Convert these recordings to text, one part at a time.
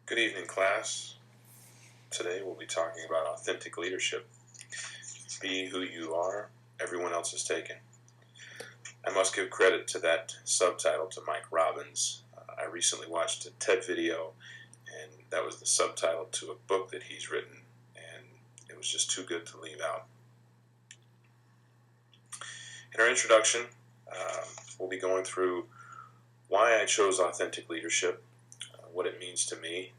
Good evening, class. Today we'll be talking about authentic leadership. Be who you are, everyone else is taken. I must give credit to that subtitle to Mike Robbins. I recently watched a TED video, and that was the subtitle to a book that he's written, and it was just too good to leave out. In our introduction, we'll be going through why I chose authentic leadership, what it means to me,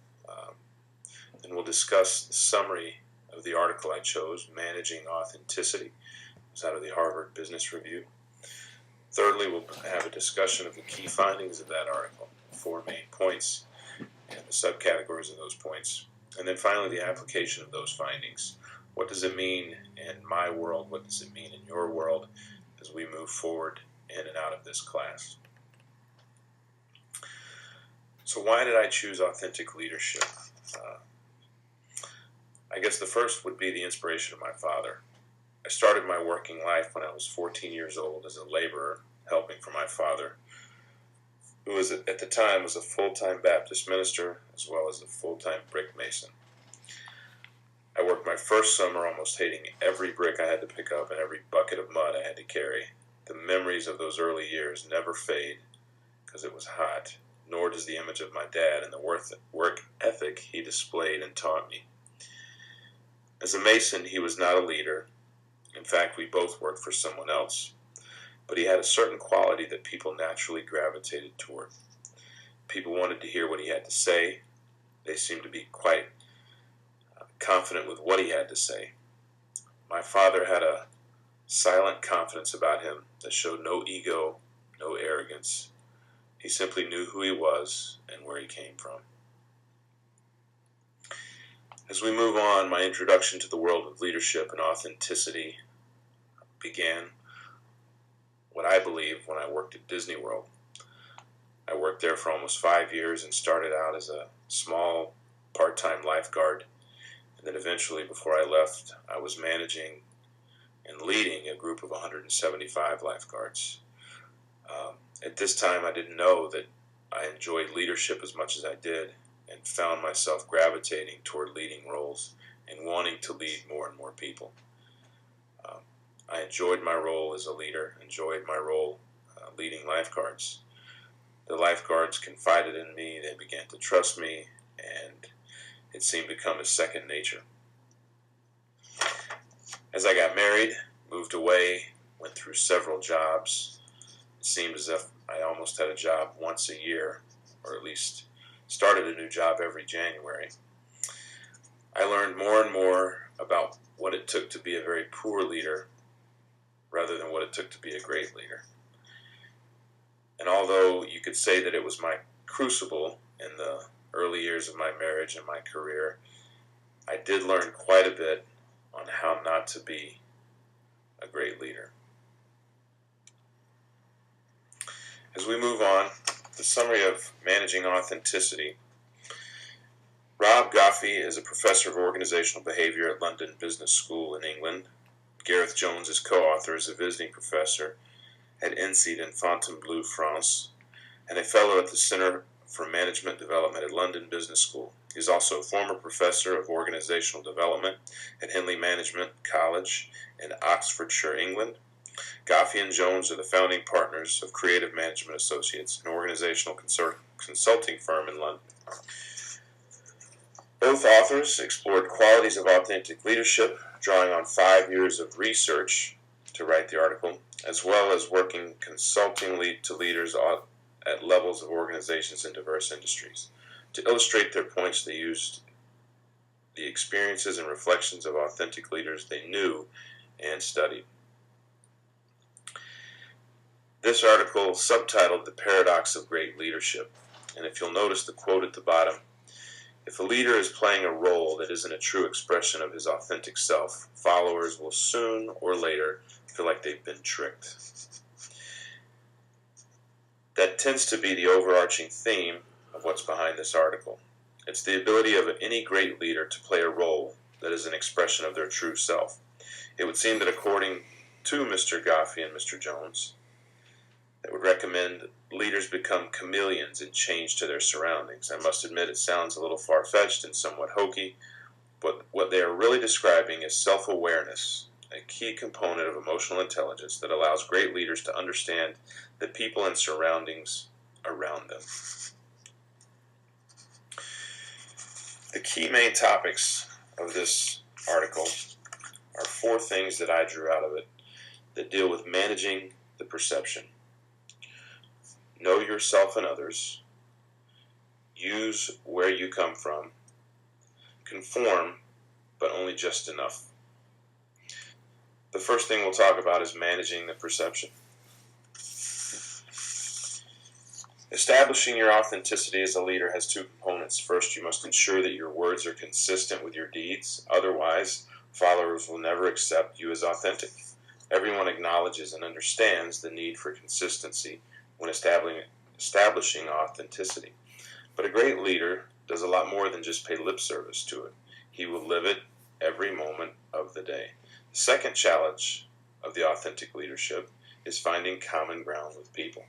and we'll discuss the summary of the article I chose, Managing Authenticity. It was out of the Harvard Business Review. Thirdly, we'll have a discussion of the key findings of that article, 4 main points, and the subcategories of those points. And then finally, the application of those findings. What does it mean in my world? What does it mean in your world as we move forward in and out of this class? So why did I choose authentic leadership? I guess the first would be the inspiration of my father. I started my working life when I was 14 years old as a laborer, helping for my father, who was at the time was a full-time Baptist minister as well as a full-time brick mason. I worked my first summer almost hating every brick I had to pick up and every bucket of mud I had to carry. The memories of those early years never fade because it was hot, nor does the image of my dad and the work ethic he displayed and taught me. As a mason, he was not a leader. In fact, we both worked for someone else. But he had a certain quality that people naturally gravitated toward. People wanted to hear what he had to say. They seemed to be quite confident with what he had to say. My father had a silent confidence about him that showed no ego, no arrogance. He simply knew who he was and where he came from. As we move on, my introduction to the world of leadership and authenticity began, what I believe, when I worked at Disney World. I worked there for almost 5 years and started out as a small part-time lifeguard. And then eventually, before I left, I was managing and leading a group of 175 lifeguards. At this time, I didn't know that I enjoyed leadership as much as I did, and found myself gravitating toward leading roles and wanting to lead more and more people. I enjoyed my role as a leader, enjoyed my role leading lifeguards. The lifeguards confided in me, they began to trust me, and it seemed to come as second nature. As I got married, moved away, went through several jobs, it seemed as if I almost had a job once a year, or at least started a new job every January. I learned more and more about what it took to be a very poor leader rather than what it took to be a great leader. And although you could say that it was my crucible in the early years of my marriage and my career, I did learn quite a bit on how not to be a great leader. As we move on, the summary of Managing Authenticity. Rob Goffey is a professor of organizational behavior at London Business School in England. Gareth Jones is co-author as a visiting professor at Cited in Fontainebleau, France, and a fellow at the Center for Management Development at London Business School. He is also a former professor of organizational development at Henley Management College in Oxfordshire, England. Goffey and Jones are the founding partners of Creative Management Associates, an organizational consulting firm in London. Both authors explored qualities of authentic leadership, drawing on 5 years of research to write the article, as well as working consulting to leaders at levels of organizations in diverse industries. To illustrate their points, they used the experiences and reflections of authentic leaders they knew and studied. This article subtitled The Paradox of Great Leadership, and if you'll notice the quote at the bottom, if a leader is playing a role that isn't a true expression of his authentic self, followers will soon or later feel like they've been tricked. That tends to be the overarching theme of what's behind this article. It's the ability of any great leader to play a role that is an expression of their true self. It would seem that according to Mr. Goffey and Mr. Jones, they would recommend leaders become chameleons and change to their surroundings. I must admit it sounds a little far-fetched and somewhat hokey, but what they are really describing is self-awareness, a key component of emotional intelligence that allows great leaders to understand the people and surroundings around them. The key main topics of this article are 4 things that I drew out of it that deal with managing the perception. Know yourself and others. Use where you come from. Conform, but only just enough. The first thing we'll talk about is managing the perception. Establishing your authenticity as a leader has 2 components. First, you must ensure that your words are consistent with your deeds. Otherwise, followers will never accept you as authentic. Everyone acknowledges and understands the need for consistency when establishing authenticity. But a great leader does a lot more than just pay lip service to it. He will live it every moment of the day. The second challenge of the authentic leadership is finding common ground with people.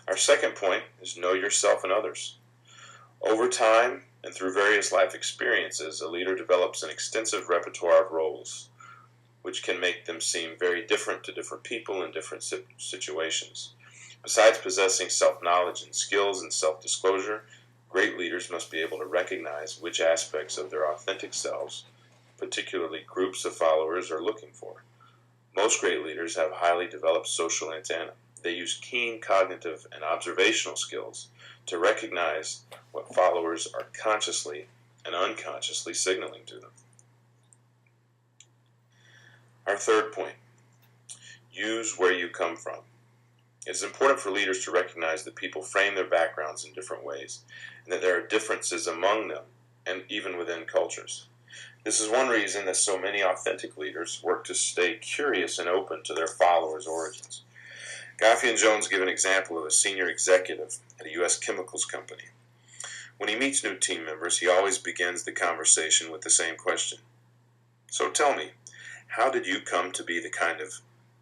Our second point is know yourself and others. Over time and through various life experiences, a leader develops an extensive repertoire of roles, which can make them seem very different to different people in different situations. Besides possessing self-knowledge and skills and self-disclosure, great leaders must be able to recognize which aspects of their authentic selves, particularly groups of followers, are looking for. Most great leaders have highly developed social antennae. They use keen cognitive and observational skills to recognize what followers are consciously and unconsciously signaling to them. Our third point, use where you come from. It is important for leaders to recognize that people frame their backgrounds in different ways, and that there are differences among them and even within cultures. This is one reason that so many authentic leaders work to stay curious and open to their followers' origins. Goffey and Jones give an example of a senior executive at a U.S. chemicals company. When he meets new team members, he always begins the conversation with the same question. So tell me, how did you come to be the kind of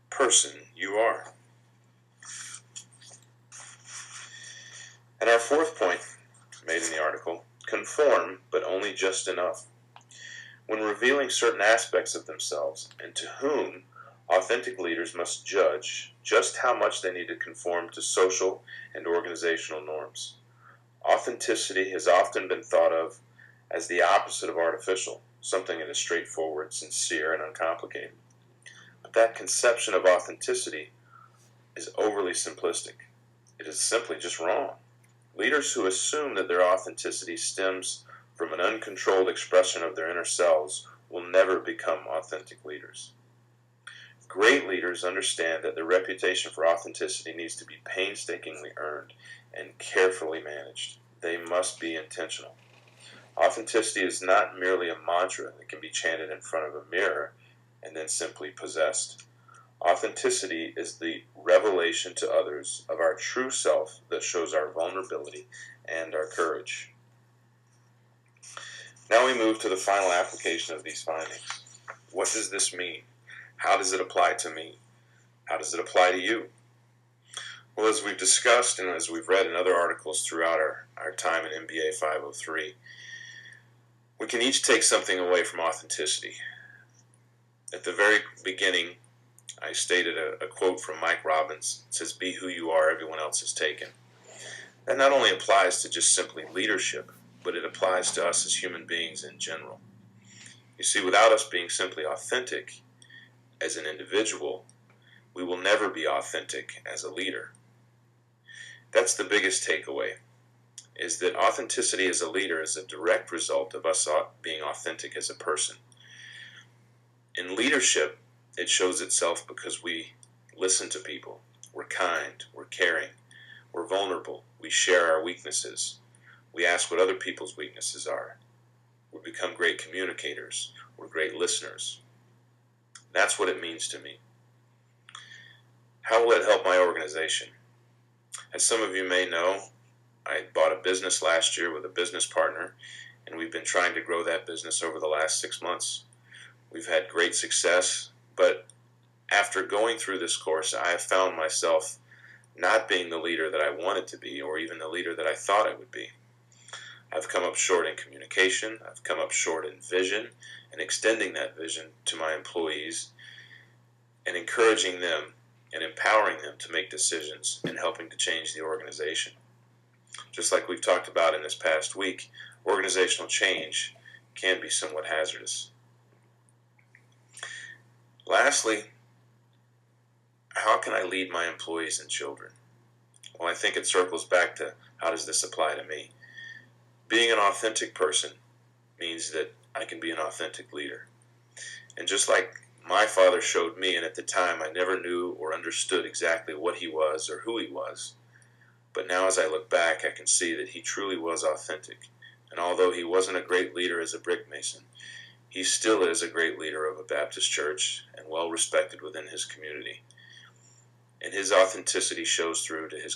person you are? And our fourth point, made in the article, conform, but only just enough. When revealing certain aspects of themselves and to whom, authentic leaders must judge just how much they need to conform to social and organizational norms. Authenticity has often been thought of as the opposite of artificial, something that is straightforward, sincere, and uncomplicated. But that conception of authenticity is overly simplistic. It is simply just wrong. Leaders who assume that their authenticity stems from an uncontrolled expression of their inner selves will never become authentic leaders. Great leaders understand that their reputation for authenticity needs to be painstakingly earned and carefully managed. They must be intentional. Authenticity is not merely a mantra that can be chanted in front of a mirror and then simply possessed. Authenticity is the revelation to others of our true self that shows our vulnerability and our courage. Now we move to the final application of these findings. What does this mean? How does it apply to me? How does it apply to you? Well, as we've discussed and as we've read in other articles throughout our time in MBA503, we can each take something away from authenticity. At the very beginning, I stated a quote from Mike Robbins. It says, "Be who you are, everyone else is taken." That not only applies to just simply leadership, but it applies to us as human beings in general. You see, without us being simply authentic as an individual, we will never be authentic as a leader. That's the biggest takeaway, is that authenticity as a leader is a direct result of us being authentic as a person. In leadership, it shows itself because we listen to people. We're kind, we're caring, we're vulnerable, we share our weaknesses, we ask what other people's weaknesses are, we become great communicators, we're great listeners. That's what it means to me. How will it help my organization? As some of you may know, I bought a business last year with a business partner, and we've been trying to grow that business over the last 6 months. We've had great success, but after going through this course, I have found myself not being the leader that I wanted to be, or even the leader that I thought I would be. I've come up short in communication, I've come up short in vision, and extending that vision to my employees, and encouraging them and empowering them to make decisions and helping to change the organization. Just like we've talked about in this past week, organizational change can be somewhat hazardous. Lastly, how can I lead my employees and children? Well, I think it circles back to how does this apply to me? Being an authentic person means that I can be an authentic leader. And just like my father showed me, and at the time I never knew or understood exactly what he was or who he was, but now as I look back, I can see that he truly was authentic. And although he wasn't a great leader as a brick mason, he still is a great leader of a Baptist church and well respected within his community. And his authenticity shows through to his